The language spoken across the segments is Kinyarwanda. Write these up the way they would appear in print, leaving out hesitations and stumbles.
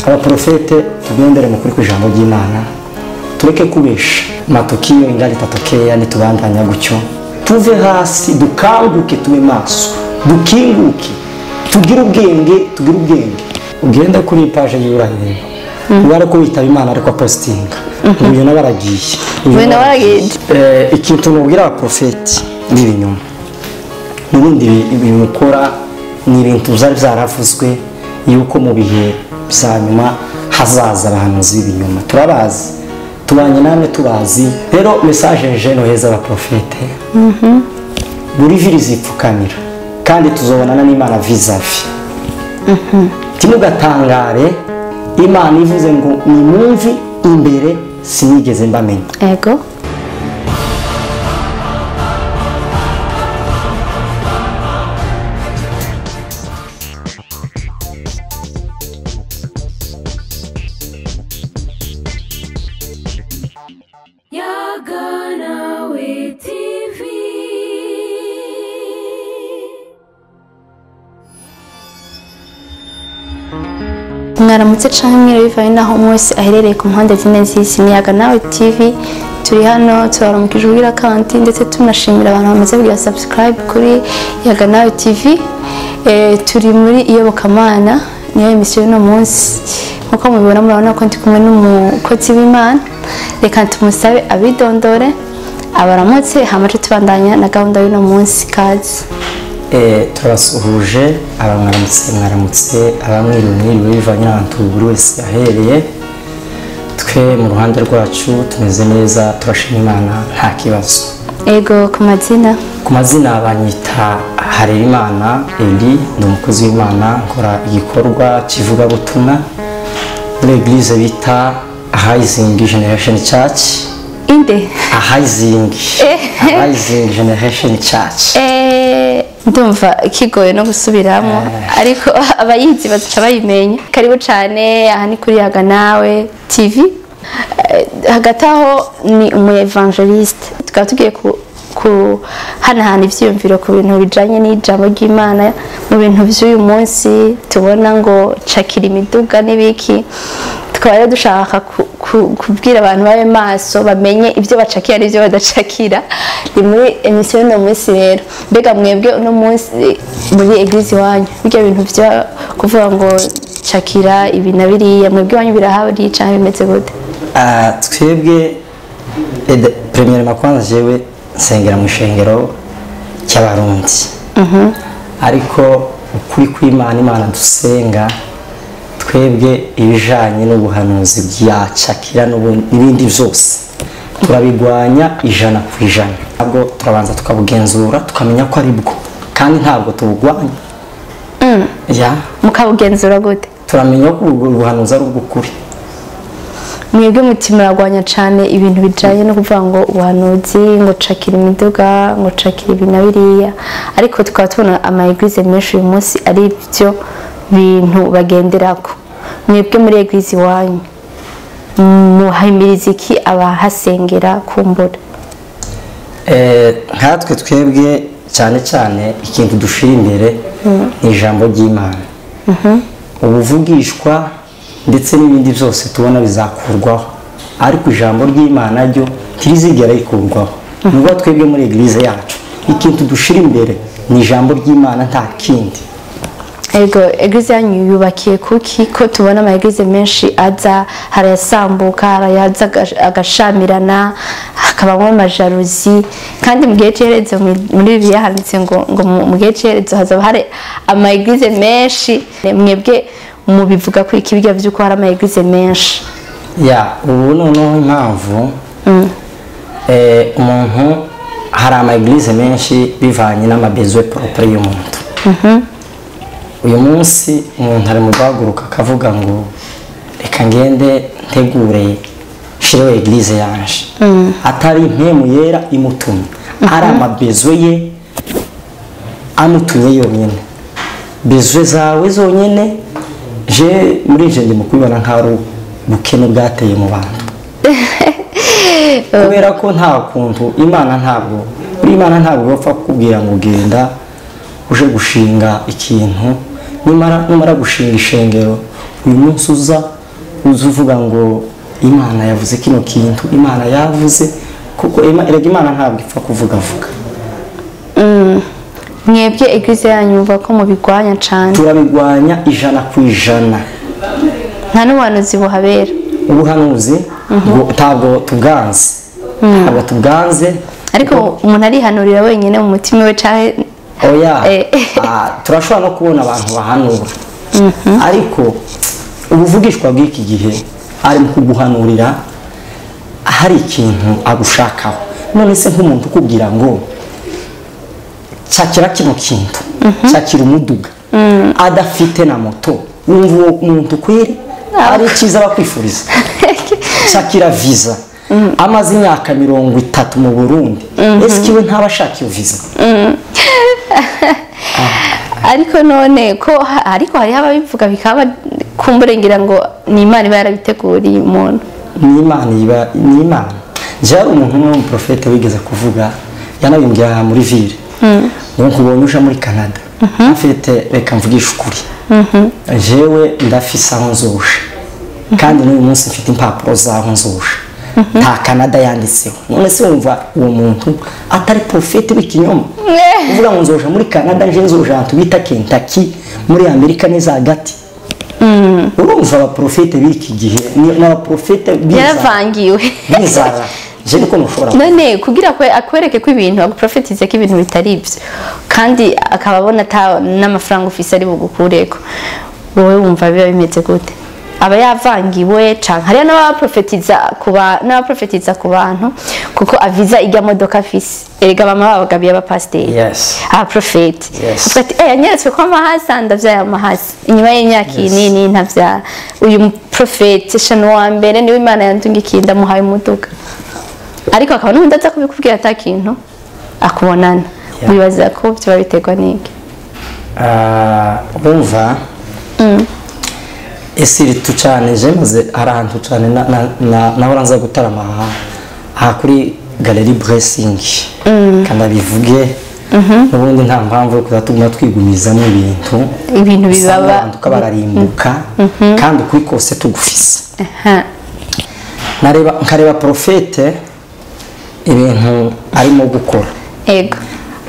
abaprofete tugendere mu kuri kw'ijambo ry'Imana, tureke kubesha matukio ingali tatokea nitubandanya gutyo, tuve hasi dukanguke, tube maso, dukinguke, tugire ubwenge. Ugenda kuri page y'Urahireba ubara ko witaba Imana ariko postinga uyu nabaragiye ikintu mubwira abaprofeti n'ibinyoma n'ubundi bimukora ni ibintu byari byaravuzwe yuko mu bihe byanyuma hazaza abahanuzi b'ibinyoma. Turabazi, tubanye namwe tubazi. Rero message nje no heza abaprofete buri viri zipfukamira kandi tuzobonana n'Imana vis-a-vis. Timugatangare Imana ivuze ngo nimumvi imbere sinigeze mbamenya. Ego. Yaganawe TV. Mwaramutse canke mwiriwe bivanye naho mwese aherereye ku mpande zine z'isi. Ni Yaganawe TV, turi hano tubaramukije ubwira kandi ndetse tunashimira abantu bamaze kugira subscribe kuri Yaganawe TV. Turi muri iyobokamana, niyo emission y'uno munsi. Nkuko mubibona murabona ko ndi kumwe n'umukozi w'Imana. Reka tumusabe abidondore abaramutse hamaje tubandanya na gahunda y'uno munsi. Kazi turasuhuje mwaramutse abamwiriwe bivanye n'abantu buri wese ahereye. Twe mu ruhande rwacu tumeze neza, turashima Imana nta kibazo. Ego, ku mazina banyita Harerimana Eli, ni umukozi w'Imana, nkora igikorwa kivuga butumwa muri eglise bita Rising Generation Church. Inde Rising Generation Church. Ndumva kigoye no gusubiramo ariko abayizi bazaca bayimenya. Karibu cyane, aha ni kuri Yaganawe TV. Hagati aho ni umu-evangeliste, tukaba tugiye kuhanahana ivyiyumviro ku bintu bijanye n'ijambo ry'Imana mu bintu vy'uyu munsi. Tubona ngo cakira imiduga n'ibiki, tukaba rero dushaka kubwira abantu babe maso, bamenye ibyo bacakira n'ibyo badacakira. Ni muri emission y'uno munsi rero. Mbega mwebwe uno munsi muri eglise wanyu bijya bintu byo kuvuga ngo cakira ibi na biriya, mwebwe wanyu birahari cyane bimeze gute? Twebwe premier makwanza jewe nsengera mu shengero cy'abarundi. Ariko ukuri kw'Imana dusenga twebwe ibijanye n'ubuhanuzi byacakira n'ibindi byose turabigwanya 100%. Ntabwo turabanza tukabugenzura tukamenya ko ari bwo, kandi ntabwo tubugwanya. Mukabugenzura gute? Turamenya ko ubuhanuzi ari ubw'ukuri. Mwebwe mutima ragwanya cyane ibintu bijanye no kuvuga ngo ubuhanuzi, ngo cakira imiduga, ngo cakira ibi na biriya, ariko tukaba tubona ama eglise menshi uyu munsi ari byo bintu bagenderako. Mwebwe muri eglise wanyu muhimiriza iki abahasengera kumbura? Nkatwe twebwe cyane ikintu dushira imbere ni ijambo ry'Imana. Ubuvugishwa ndetse n'ibindi byose tubona bizakurwaho, ariko ijambo ry'Imana ryo tirizigera rikurwaho. Nubwo twebwe muri eglise yacu ikintu dushira imbere ni ijambo ry'Imana nta kindi. Ego, eglise yanyu yubakiye kuki ko tubona ama eglise menshi aza harayasambuka, harayaza agashamirana, hakabamo amajaruzi, kandi mu gihe cyerezo muri Bibiliya handitse ngo mu gihe cyerezo hazaba hari ama eglise menshi. Mwebwe mubivuga ko ikibijya byuko hari ama eglise menshi? Ubu noneho impamvu umuntu hari ama eglise menshi bivanye n'amabezwe propre y'umuntu. Uyu munsi umuntu ari mu guhaguruka akavuga ngo reka ngende ntegure shireho eglise yanje, atari impemu yera imutumye, ari amabezwe ye amutumye yonyine. Bezwe zawe zonyine je muri je ndi mukubibona nk'ari ubukene bwateye mu bantu. Kubera ko nta kuntu Imana ntabwo bapfa kukubwira ngo genda uje gushinga ikintu, numara gushinga ishengero uyu munsi uza uvuga ngo imana yavuze kino kintu, imana yavuze, kuko erega imana ntabwo ipfa kuvuga. mwebwe eglise yanyu mvuga ko mubigwanya cyane? Turabigwanya 100%. nta n'ubuhanuzi buhabera? Ubuhanuzi ntabwo tubwanze, ntabwo tubwanze, ariko umuntu arihanurira wenyine mu mutima we cyane. oya turashobora no kubona abantu bahanura, ariko ubuvugishwa bw'iki gihe ari mu kuguhanurira hari ikintu agushakaho. none se nk'umuntu ukubwira ngo cyakira kino kintu, cyakira umuduga adafite na moto, wumva uwo muntu kweri ari cyiza bakwifuriza? cyakira visa, amaze imyaka 30 mu Burundi, ese kiwe ntabashaka iyo visa? ariko none ko ariko hari ababivuga bikaba kumburengera ngo ni Imana iba yarabiteguriye umuntu. ni Imana. Jari umuntu n'umuprofete wigeze kuvuga, yanabimbya muri ville, ngo nkubonye uja muri Canada, afite reka mvugisha ukuri, jewe ndafise aho nzuje, kandi n'uyu munsi mfite impapuro zaho nzuje, nta Canada yanditseho. none se wumva uwo muntu atari profete w'ikinyoma? uvuga ngo nzoja muri Canada, nje nzoja ahantu bita Kentucky muri Amerika neza hagati. urumva abaprofete b'iki gihe n'abaprofete yaravangiwe bizara. je niko nushobora none kugira ko akwereke ko ibintu aguprofetize ko ibintu bitari ibyo, kandi akababona n'amafaranga ufise ari bugukureko, wowe wumva biba bimeze gute? aba yavangiwe canke hari n'abaprofetiza ku bantu kuko aviza ijya modoka afise. erega bama babagabiye abapasiteri, abaprofeti, ati yanyeretswe ko amahasa ndavyaye amahasa inyuma y'imyaka nini ntavyara. uyu profeti shano wa mbere niwe Imana yandungikiye ndamuhaye umuduga, ariko akaba n'undi aza kubikubwira ata kintu akubonana. wibaza ko byo biterwa n'iki? bumva esiri tucane je maze arantu cyane na horanza gutarama aha kuri Galerie Blessing, kandi bivuge ubundi nta mpamvu yo kuzatuma twigumiza ibintu bibaba tukabararimbuka, kandi kuri kose tugufise. nkareba profete ibintu arimo gukora. Ego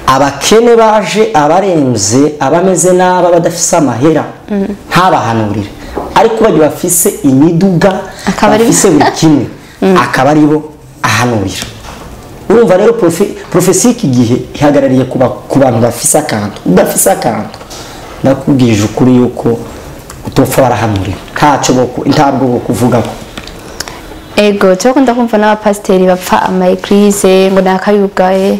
abakene baje, abarenze, abameze n'aba badafise amahera ntabahanurire, ariko bajye bafise imiduga, bafise buri kimwe, akaba aribo ahanurira. urumva rero profesi iki gihe ihagarariye ku bantu bafise akantu. udafise akantu ndakubwije ukuri yuko utopfa barahanurira, ntabwo bo kuvuga ko. ego cyo kunda kumva n'abapasiteri bapfa ama eglise ngo nakayugaye.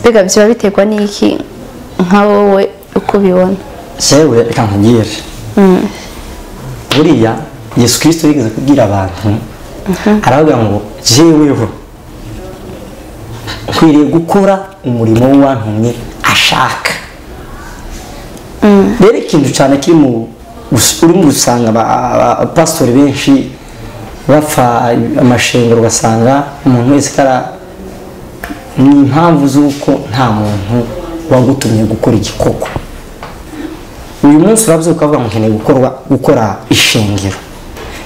Bega byo biterwa n'iki nka wowe uko bibona? Jewe reka nkugire, buriya Yesu Kristo yigeze kubwira abantu, aravuga ngo jeweho nkwiriye gukora umurimo w'uwantumye ashaka. rero ikintu cyane kiri urimo gusanga abapasitori benshi bapfa amashengero, ugasanga umuntu wese ni impamvu z'uko nta muntu wagutumye gukora igikoko. uyu munsi uravuze ukavuga ngo nkeneye gukora ishengero,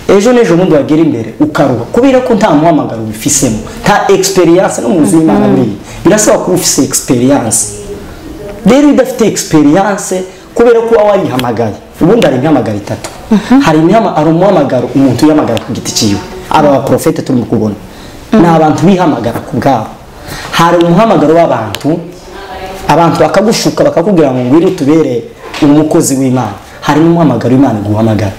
ejo n'ejo bundi wagera imbere ukaruha kubera ko nta muhamagaro ubifisemo, nta experience no mu buzima Imana buriya birasaba kuba ufise experience. rero udafite experience kubera ko wayihamagaye, ubundi hari imihamagaro itatu. hari umuhamagaro umuntu yamagara ku giti cyiwe, aba abaprofete turimo kubona ni abantu bihamagara ku bwabo. hari umuhamagaro w'abantu, abantu bakagushuka bakakubwira ngo ngwino tubere umukozi w'Imana. hari n'umuhamagaro Imana guhamagara,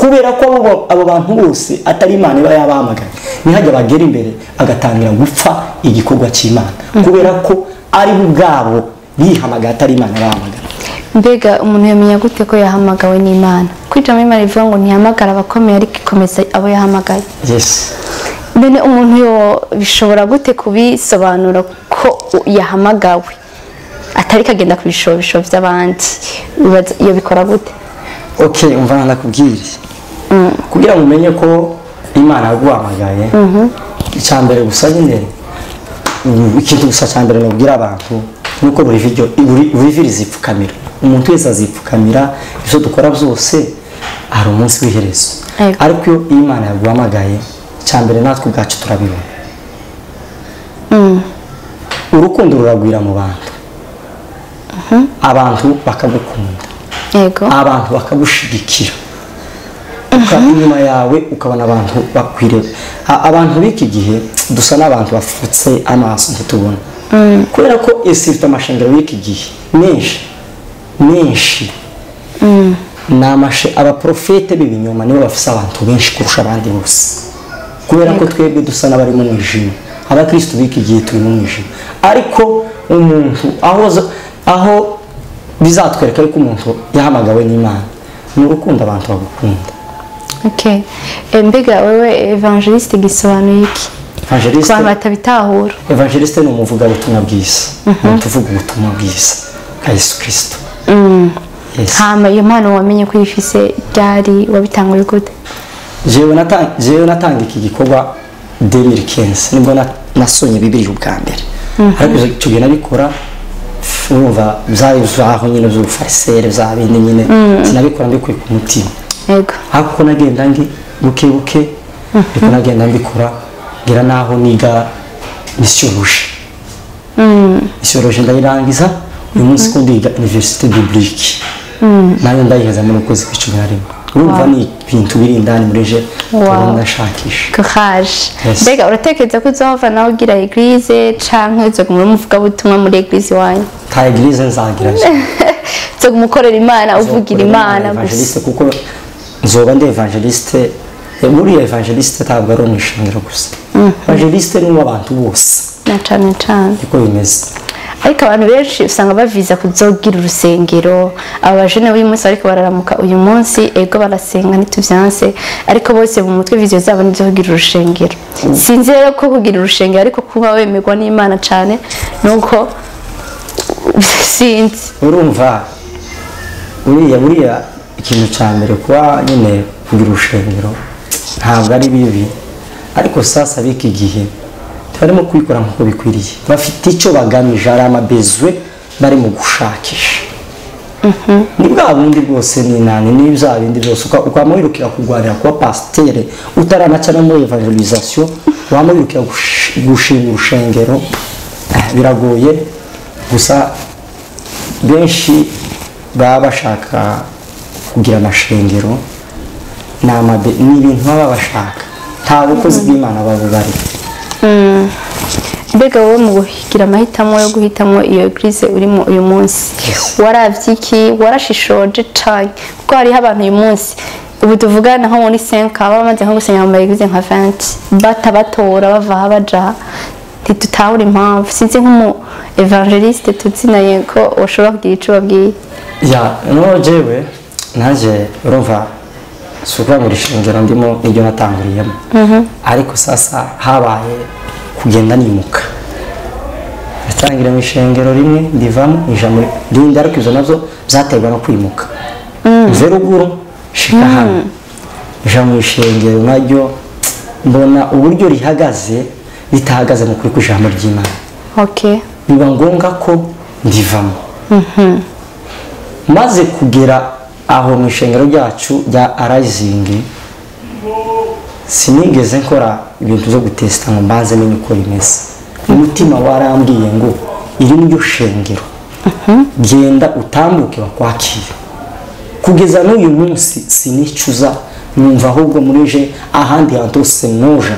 kubera ko abo bantu bose atari Imana iba yabahamagara, nihajya bagera imbere agatangira gupfa igikorwa cy'Imana, kubera ko ari ubwabo bihamagara atari Imana yabahamagara. mbega umuntu yamenya gute ko yahamagawe n'Imana? Kwija muri Imana ivuga ngo ntihamagara abakomeye ariko ikomeza abo yahamagaye. None umuntu yo bishobora gute kubisobanura ko yahamagawe atari kagenda ku bishobisho by'abandi? iyo bikora gute? umva ndakubwire, kugira ngo umenye ko Imana yaguhamagaye, icyambere gusa nyine ikintu gusa cyambere nubwira abantu nuko buri video zipfukamira. umuntu wese azipfukamira ibyo dukora byose hari umunsi w'iherezo Yego. ariko iyo Imana yaguhamagaye icya mbere natwe ubwacu turabibona urukundo ruragwira mu bantu abantu bakagukunda yego abantu bakagushigikira inyuma yawe ukabona abantu bakwireba abantu b'iki gihe dusa n'abantu bafutse amaso ntitubona kubera ko ese ifite amashengero y'iki gihe menshi abaprofete b'ibinyoma nibo bafise abantu benshi kurusha abandi bose kubera ko twebwe dusa n'abari mu mwijima abakristo b'iki gihe turi mu mwijima ariko umuntu aho bizatwereka yuko umuntu yahamagawe n'Imana ni urukundo abantu bagukunda. Okay. Mbega wewe evangeliste gisobanuye iki? Evangeliste Kwa batabitahura. Evangeliste ni umuvugabutumwa bwiza. Tuvuga ubutumwa bwiza bwa Yesu Kristo. Yes. Hama iyo mpano wamenye ko ifise ryari wabitanguye gute? Jewe natanga iki gikorwa 2015 nibwo nasonye Bibiliya ubwa mbere. Ariko icyo gihe nabikora urumva byaho nyine z'ubufarisere zabindi nyine sinabikora mbikuye ku mutima. Yego. Hako nagenda buke ariko nagenda mbikora ngira naho niga missiologie. Missiologie ndayirangiza uyu munsi ko ndiga Université biblique. Nayo ndayiheza muri ukwezi kwa 11. Urumva ni ibintu biri indani muri je ndashakisha. Courage. Mbega uratekereza ko uzova nawe ugira eglise canke uzoguma muvuga butumwa muri eglise wanyu? Ta eglise nzagira je. Uzogumukorera Imana uvugira Imana evangeliste kuko nzoba ndi evangeliste muri evangeliste ntabwo ari umwishingiro gusa. Evangeliste ni abantu bose. Na cane. Iko bimeze. Ariko abantu benshi usanga baviza kuzogira urusengero abajene uyu munsi ariko bararamuka uyu munsi ego barasenga ntituvyanse ariko bose mu mutwe vizyo zabo nizo kugira urushengero. Sinzi rero ko kugira urushengero ariko kuba wemerwa n'Imana cane nuko sinzi. Urumva buriya ikintu cya mbere kuba nyine kugira urushengero ntabwo ari bibi ariko sasa biki gihe barimo kubikora nk'uko bikwiriye bafite icyo bagamije ari amabezwe bari mu gushakisha ni bwa bundi bwose ni nani ni bya bindi byose ukamwirukira kurwanira kuba pasiteri utaranacana muri evangelisation wamwirukira gushinga urushengero biragoye gusa benshi baba bashaka kugira amashengero ni ibintu baba bashaka nta bukozi bw'Imana baba bari. Mbega wowe mu guhigira amahitamo yo guhitamo iyo eglise urimo uyu munsi waravye iki warashishoje cane kuko hariho abantu uyu munsi ubu tuvugana nko muri 5 bamaze nko gusenya mu eglise nka 20 batora bava baja ntitutahura impamvu sinzi nk'umu evangeliste tuzinaye ko ushobora kugira ico babwiye. No jewe naje urumva sukuba muri shingiro ndimo n'ibyo natanguriyemo ariko sasa habaye kugenda nimuka natangira mu ishengero rimwe ndivamo nija muri rindi ariko izo navyo byaterwa no kwimuka veruguru shika hano nja mu ishengero naryo mbona uburyo rihagaze bitahagaze mu kuri kujambo ry'Imana. Okay. Biba ngombwa ko ndivamo maze kugera aho mu ishengero ryacu rya Arising sinigeze nkora ibintu byo gutesta ngo mbanze menye uko bimeze umutima warambwiye ngo iri mu shengero genda utambuke bakwakira kugeza n'uyu munsi sinicuza numva ahubwo muri je ahandi hantose noja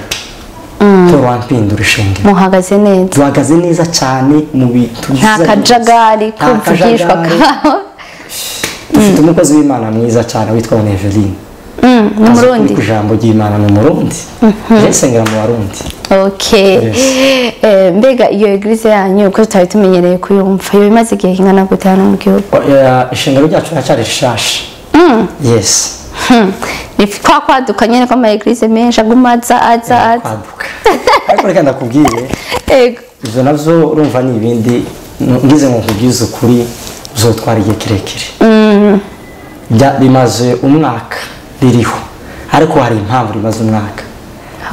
turampindura ishengero muhagaze neza cyane mu bintu nta kajagari kuvugishwa kaho. Dufite umukozi w'Imana mwiza cyane witwa Eveline. Umurundi. Ijambo ry'Imana ni umurundi. Jesengera mu Barundi. Okay. Mbega iyo eglise yanyu uko tutari tumenyereye kuyumva iyo bimaze igihe kingana gute hano mu gihugu? Ishengero ryacu racyari rishasha. Yes. Ni kwa kwaduka nyene kwa eglise menshi agumaza aza. Kwaduka. Ariko reka ndakubwiye. Ego. Izo navyo urumva ni ibindi ngize ngo nkubwize ukuri uzotwara igihe kirekire. Bimaze umwaka ririho ariko hari impamvu rimaze umwaka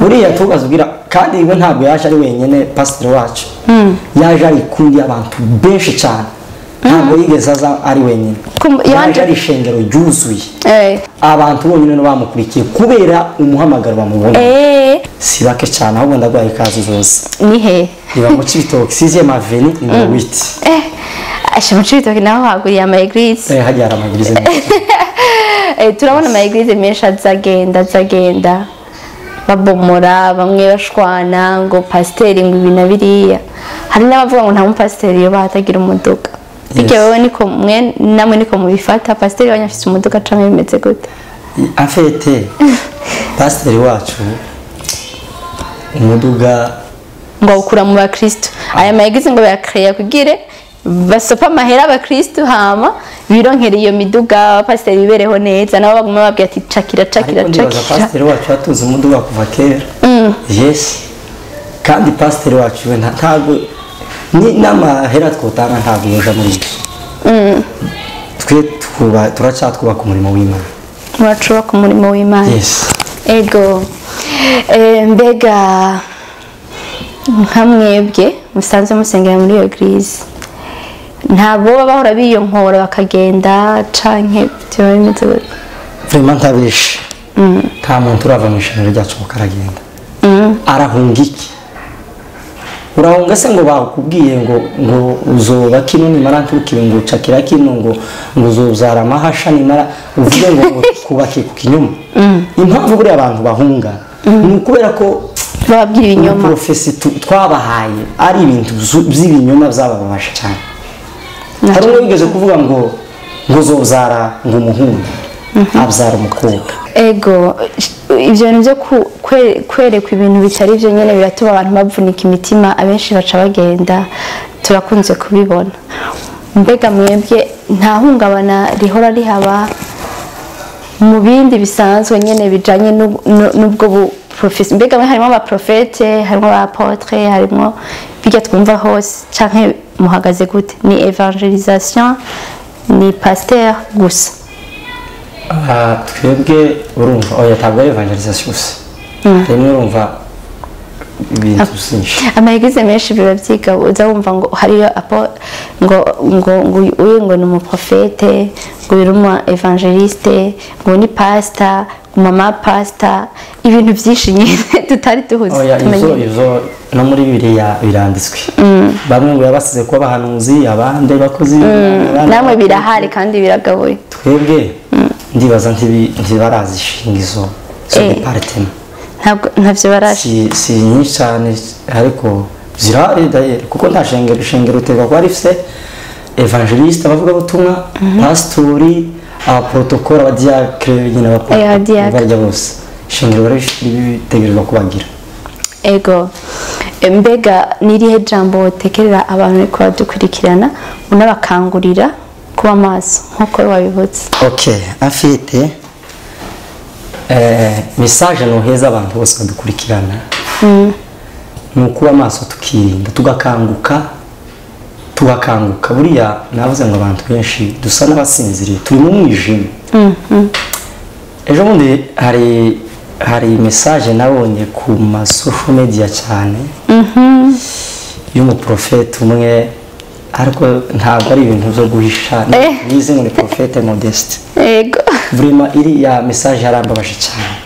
buriya tubazubwira kandi iwe ntabwo yaje ari wenyene pastor wacu yaje ari kundi abantu benshi cyane ntabwo yigeze aza ari wenyine yaje yanje ari ishengero ryuzuye eh abantu bonyine no bamukurikiye kubera umuhamagaro bamubona si bake cyane ahubwo ndagwaye ikaze zose ni he niba mu Cibitoke 6e avenue numero 8 asha mu Cibitoke naho haguriye ama eglise hajya ari ama eglise turabona ama eglise menshi azagenda babomora bamwe bashwana ngo pasiteri ngo ibi na biriya hari n'abavuga ngo nta mupasiteri yo batagira umuduga bike wewe niko namwe niko mubifata pasiteri wanyu afite umuduga camwe bimeze gute afete pasiteri wacu umuduga ngo ukura mu bakristo aya maegize ngo bayakreya kugire basopa amahera abakristo hama bironkera iyo miduga pasiteri bibereho neza nabo baguma babwiye ati cakira pasiteri wacu yatuze umuduga kuva kera yes kandi pasiteri wacu we ntabwo ni n'amahera twotanga ntabwo yoja muri ibyo twe turacatwubaka umurimo w'Imana muracubaka umurimo w'Imana yes ego mbega nka mwebwe musanzwe musengera muri iyo eglise ntabwo bahora biyonkora bakagenda canke byo bimeze gute vraiment ntabishe nta muntu urava mu ishengero ryacu mukaragenda arahunga iki urahunga se ngo bakubwiye ngo uzoba kino nimara ntukire ngo ucakira kino ngo uzozara amahasha nimara uvuge ngo kubake ku kinyoma impamvu buri abantu bahunga ni ukubera ko bababwira ibinyoma profesi twabahaye ari ibintu by'ibinyoma byababasha cyane hari umwe wigeze kuvuga ngo uzozara ngo umuhungu abyara umukobwa ego ibyo bintu byo kwerekwa ibintu bitari byo nyine biratuma abantu bavunika imitima abenshi baca bagenda turakunze kubibona mbega mwebwe nta hungabana rihora rihaba mu bindi bisanzwe nyine bijanye n'ubwo profesi mbega harimo abaprofete harimo abapotre harimo bijya twumva hose canke muhagaze gute ni evangelisation ni pasteur gusa twebwe urumva oya ntabwo ari evangelisation gusa rimwe urumva ibintu byinshi amayigize menshi biba byiga uza wumva ngo hariyo ngo ni umuprofete ngo uri umu evangeliste ngo ni pastor mama pastor ibintu byinshi nyine tutari tuhuze izo no muri Bibiliya biranditswe bamwe ngo yabasize kuba abahanuzi abandi bakozi namwe birahari kandi biragabuye twebwe ndibaza ntibarazi ishingizo zo departement ntabyo barazi si nyinshi cyane ariko zirahari dayeri kuko nta shengero utega ko ari se evangeliste abavuga butumwa pastori abaprotokole abadiakre nyine barya bose shengero bitegerezwa kubagira ego mbega nirihe jambo tekerera abantu ariko badukurikirana unabakangurira kuba maso nkuko wabivutse okay afite message no heza abantu bose badukurikirana ni ukuba amaso tukirinda tugakanguka buriya navuze ngo abantu benshi dusa n'abasinziriye turi mu mwijima ejo bundi hari message nabonye ku ma social media cyane y'umuprofete umwe ariko ntabwo ari ibintu byo guhisha nize ngo ni profete modeste yego vraiment iri ya message yarambabaje cyane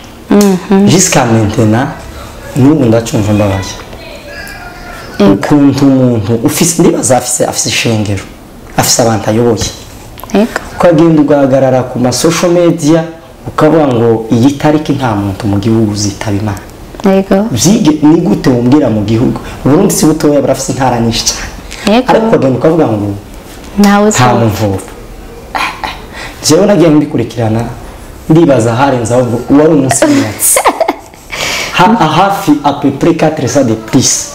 jusqu'à maintenant n'ubu ndacumva mbabaye ukuntu umuntu ndibaza afise ishengero afise abantu ayoboye ukagenda ugahagarara ku ma social media ukavuga ngo iyi tariki nta muntu mu gihugu uzitaba Imana ni gute wumbwira mu gihugu Burundi si butoya barafise intara nyinshi cyane ariko ukagenda ukavuga ngo nta mvuvu jewe nagiye mbikurikirana ndibaza harenze ahubwo uwari umunsi w'imyatsi hafi à peu près 400 de plus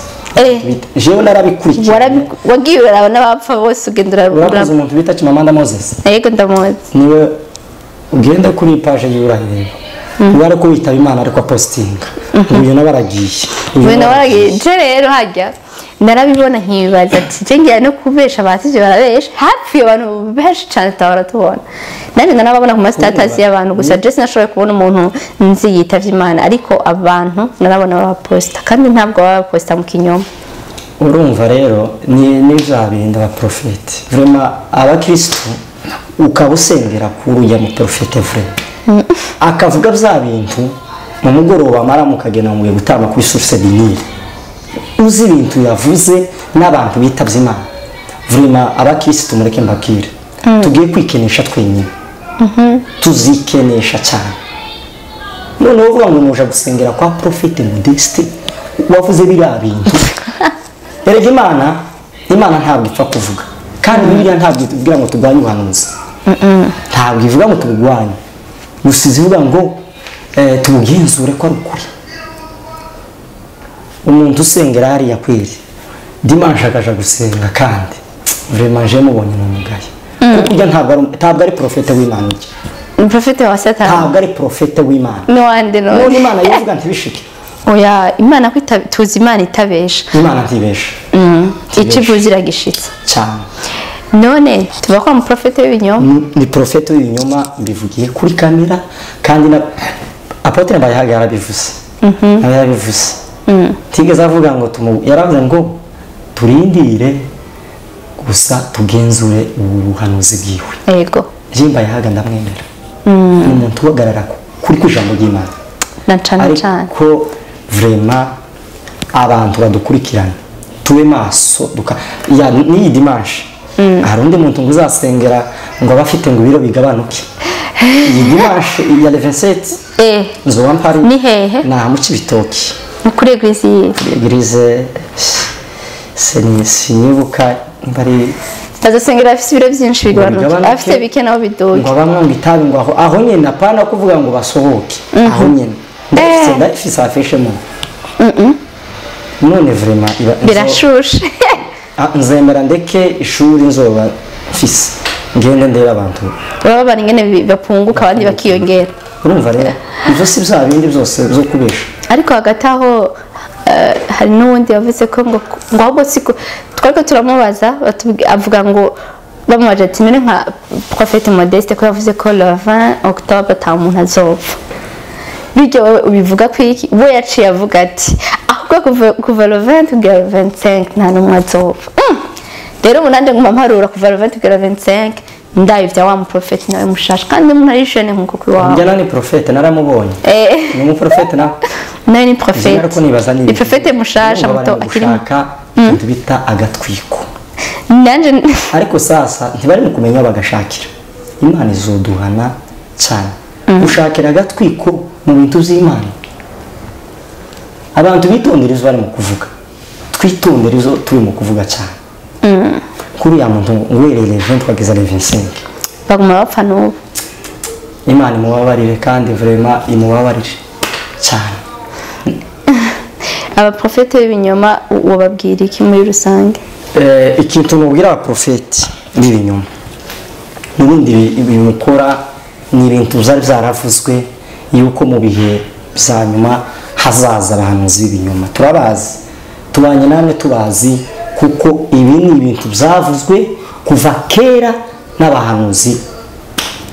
jewe narabikurikirana wagiye uraraba n'abapfa bose ugendera urakoze umuntu bita Chimamanda Moses yego ndamuzi niwe ugenda kuri page y'urahireba ubara ko witaba Imana ariko postinga uyu nabaragiye je rero hajya narabibona nkibaza ati je ngiye no kubesha abatije barabesha hafi abantu benshi cyane tabara tubona nanje nababona ku ma status y'abantu gusa je sinashoboye kubona umuntu nzi yitavye Imana ariko abantu narabona baposta kandi ntabwo baposta mu kinyoma urumva rero ni bya bindi abaprofeti vraiment abakristo ukaba usengera kuri ujya mu profete vrai akavuga bya bintu mu mugoroba amara mukagena mu gutama kuri source dinire uzi ibintu yavuze n'abantu bitavye Imana vraiment abakristo mureke mbabwire tugiye kwikenesha twenyine tuzikenesha cyane none uvuga ngo muja gusengera kwa profete Modeste wavuze biriya bintu erega Imana ntabwo ipfa kuvuga kandi Bibiliya ntabwo itubwira ngo turwanye ubuhanuzi ntabwo ivuga ngo tubugwanye gusa ivuga ngo tubugenzure ko ari ukuri umuntu usengera hariya kweri dimanche akaja gusenga kandi vraiment je mubonye n'umugaye kuko ujya ntabwo ari profete w'Imana ujya ni profete wa Satani ntabwo ari profete w'Imana no wande no none Imana yivuga ntibishike oya Imana tuzi Imana itabesha Imana ntibesha ikivuze iragishitse cyane none tuba kwa mu profete w'ibinyoma ni profete w'ibinyoma mbivugiye kuri kamera kandi na apotre Mbayahaga yarabivuze yarabivuze tigeze avuga ngo yaravuze ngo turindire gusa tugenzure ubuhanuzi bwiwe yego je Mbayahaga ndamwemera ni umuntu uhagarara kuri kujambo ry'Imana na cyane ko vraiment abantu badukurikirana tube maso ya ni dimanche hari undi muntu nguzasengera ngo abafite ngo ibiro bigabanuke iyi dimanche ya le 27 nzoba mpari ni hehe na mu Cibitoki kuri eglise sinibuka bari azasengera afite ibiro byinshi bigabanuke afite bike naho bidoye ngo bamwe ngo itabi ngo aho nyene apana kuvuga ngo basohoke aho nyene ndafise afishemo none vraiment birashushe nzemera ndeke ishuri nzoba mfise ngende ndera abantu baba bari ngene bapunguka abandi bakiyongera urumva rero ivyo si bya bindi byose byo kubesha ariko hagati aho hari n'undi yavuze ko ngo ahubwo siko twariko turamubaza avuga ngo bamubaje ati none nka profete Modeste ko yavuze ko le 20 octobre ta umuntu azopfa bijyo ubivuga ko iki bo yaciye avuga ati ahubwo kuva le 20 kugera le 25 nta numwe azopfa rero munande nguma mparura kuva le 20 kugera 25 ndaye vya wa muprofeti nawe mushasha kandi umuntu arishene nkuko kwiwawe njye nani profete naramubonye ni mu profete nawe ni profete ni profete mushasha muto akiri bita agatwiko nanje ariko sasa ntibari mu kumenya bagashakira Imana izoduhana cyane gushakira agatwiko mu bintu z'Imana abantu bitondera izo bari mu kuvuga twitondera izo turi mu kuvuga cyane kuri ya muntu ngwerere 20 twageza 25 baguma bapfa n'ubu Imana imubabarire kandi vraiment imubabarire cyane abaprofete b'ibinyoma wababwira iki muri rusange ikintu nubwira abaprofeti b'ibinyoma n'ibindi bimukora ni ibintu zari byaravuzwe yuko mu bihe bya nyuma hazaza abahanuzi b'ibinyoma turabazi tubanye namwe tubazi kuko ibi ni ibintu byavuzwe kuva kera n'abahanuzi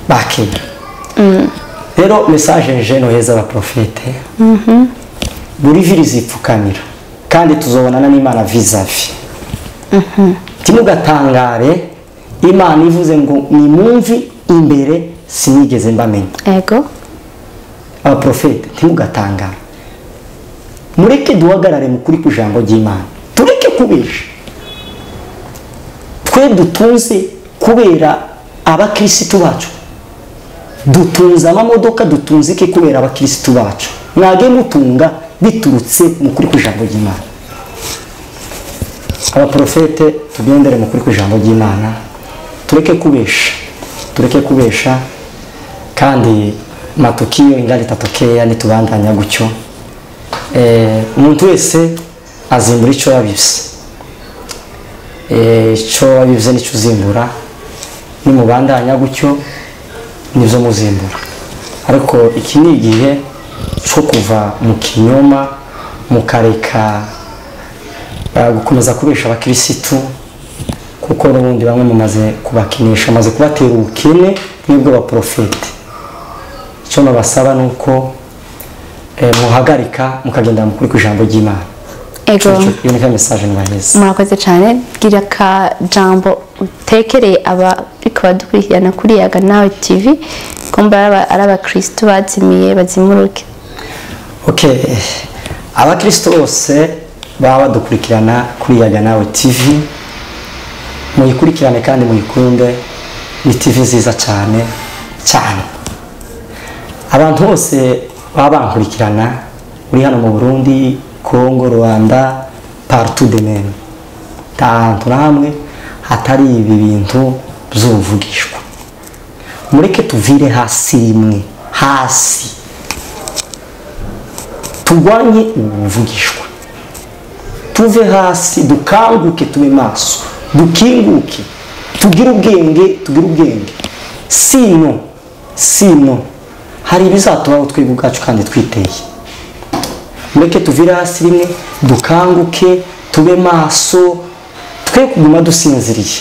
ba kera rero message nje noheza abaprofete buri viri zipfukamira kandi tuzobonana n'Imana vis-a-vis timugatangare Imana ivuze ngo nimumvi imbere sinigeze mbamenya yego abaprofete timugatangare mureke duhagarare mu kuri kujambo ry'Imana tureke kubesha twe dutunze kubera abakristo bacu dutunze amamodoka dutunze ke kubera abakristo bacu mwage mutunga biturutse mu kuri kujambo ry'Imana abaprofete tugendere mu kuri kujambo ry'Imana tureke kubesha kandi matukio ingali tatokea nitubandanya gutyo umuntu wese azimbura ico yabivye ico yabivye nico uzimbura nimubandanya gutyo nivyo muzimbura ariko iki ni igihe cyo kuva mu kinyoma mukareka gukomeza kubesha abakirisitu kuko n'ubundi bamwe mumaze kubakinisha maze kubatera ubukene n'ubwo abaprofete icyo nabasaba nuko muhagarika mukagenda mu kuri kujambo ry'Imana ego iyo ni ka message nibaheza murakoze cyane gira ka jambo utekereye abariko badukurikirana kuri Yaga Nawe TV kumba ari abakristo bazimiye bazimuruke. Okay, abakristo bose baba badukurikirana kuri Yaga Nawe TV muyikurikirane kandi muyikunde, ni TV nziza cyane cyane. Abantu bose baba bankurikirana uri hano mu Burundi, Congo, Rwanda, partout de même, tantu namwe hatari ibi bintu by'ubuvugishwa, mureke tuvire hasi rimwe, hasi turwanye ubuvugishwa, tuve hasi dukanguke, tube maso, dukinguke, tugire ubwenge, sino hari ibizatubaho twebwe ubwacu kandi twiteye. Mureke tuvire hasi rimwe, dukanguke, tube maso, twe kuguma dusinziriye,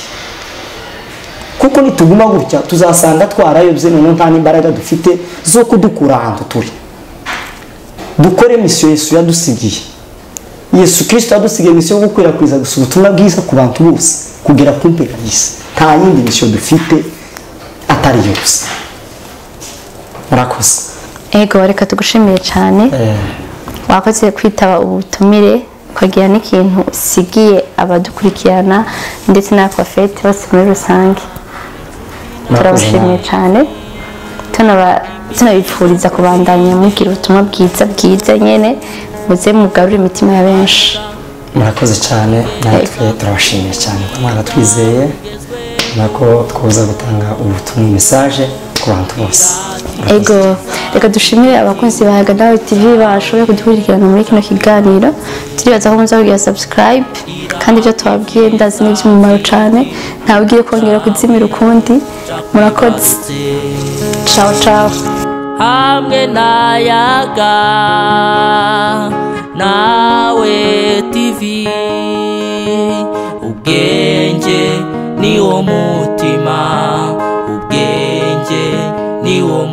kuko nituguma gutya tuzasanga twarayobye, none nta n'imbaraga dufite zo kudukura ahantu turi. Dukore misiyo Yesu yadusigiye. Yesu Kristo yadusigiye misiyo yo gukwirakwiza gusa ubutumwa bwiza ku bantu bose kugera ku mpera y'isi. Nta yindi misiyo dufite atari yo gusa. Murakoze. Ego reka tugushimire cyane wakoze kwitaba ubutumire kugira n'ikintu usigiye abadukurikirana ndetse n'abafete bose muri rusange. Turabashimiye cyane, tunabipfuriza kubandanya mugira ubutumwa bwiza nyene muze mugarura imitima ya benshi. Murakoze cyane, natwe turabashimiye cyane kumara twizeye nako twoza gutanga ubutumwa message ku bantu bose. Ego reka dushimire abakunzi ba Yaga Nawe TV bashoboye kudukurikirana muri kino kiganiro. Turibaza ko muzagira subscribe kandi ibyo twabwiye ndazi n'iby'umumaro cyane, ntawe ugiye kongera kuzimira ukundi. Murakoze, ciao hamwe na Yaga Nawe TV, ubwenge ni wo mutima, ubwenge ni wo